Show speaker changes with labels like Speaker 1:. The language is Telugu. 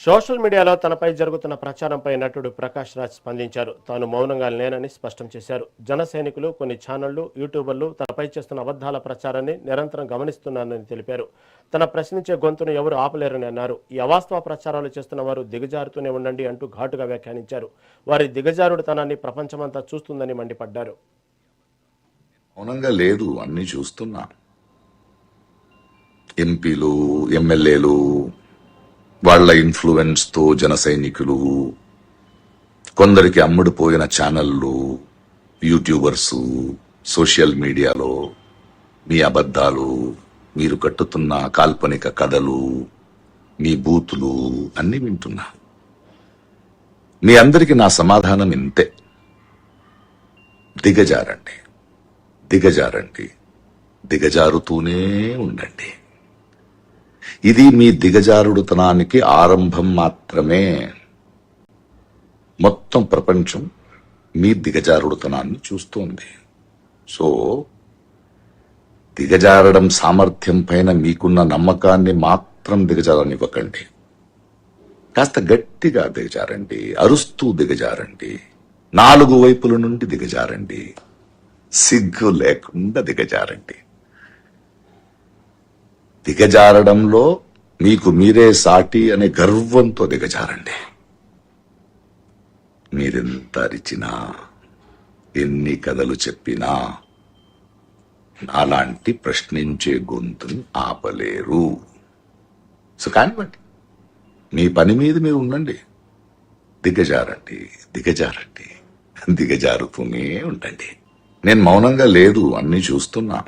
Speaker 1: సోషల్ మీడియాలో తనపై జరుగుతున్న ప్రచారంపై నటుడు ప్రకాష్ రాజ్ స్పందించారు. తాను మౌనంగా లేనని స్పష్టం చేశారు. జన సైనికులు, కొన్ని ఛానళ్లు, యూట్యూబర్లు తనపై చేస్తున్న అబద్ధాల ప్రచారాన్ని నిరంతరం గమనిస్తున్నానని తెలిపారు. తన ప్రశ్నించే గొంతును ఎవరు ఆపలేరని అన్నారు. ఈ అవాస్తవ ప్రచారాలు చేస్తున్న వారు దిగజారుతూనే ఉండండి అంటూ ఘాటుగా వ్యాఖ్యానించారు. వారి దిగజారుడుతనాన్ని ప్రపంచమంతా చూస్తుందని మండిపడ్డారు.
Speaker 2: మౌనంగా లేదు, అన్ని చూస్తున్నా. ఎంపీలు, ఎమ్మెల్యేలు, వాళ్ల ఇన్ఫ్లుయెన్స్ తో జన సైనికులు, కొందరికి అమ్ముడుపోయిన ఛానళ్లు, యూట్యూబర్స్, సోషల్ మీడియాలో మీ అబద్ధాలు, మీరు కట్టుతున్న కాల్పనిక కథలు, మీ బూతులు అన్ని వింటున్నా. మీ అందరికి నా సమాధానం ఇంతే: దిగజారండి, దిగజారండి, దిగజారుతూనే ఉండండి. ఇది మీ దిగజారుడుతనానికి ఆరంభం మాత్రమే. మొత్తం ప్రపంచం మీ దిగజారుడుతనాన్ని చూస్తోంది. సో దిగజారడం సామర్థ్యం పైన మీకున్న నమ్మకాన్ని మాత్రం దిగజారనివ్వకండి. కాస్త గట్టిగా దిగజారండి, అరుస్తూ దిగజారండి, 4 వైపుల నుండి దిగజారండి, సిగ్గు లేకుండా దిగజారండి. దిగజారడంలో మీకు మీరే సాటి అనే గర్వంతో దిగజారండి. మీరెంత అరిచినా, ఎన్ని కథలు చెప్పినా అలాంటి ప్రశ్నించే గొంతుని ఆపలేరు. సో కానివ్వండి, మీ పని మీద మీరు ఉండండి. దిగజారండి, దిగజారండి, దిగజారుతూనే ఉండండి. నేను మౌనంగా లేదు, అన్ని చూస్తున్నా.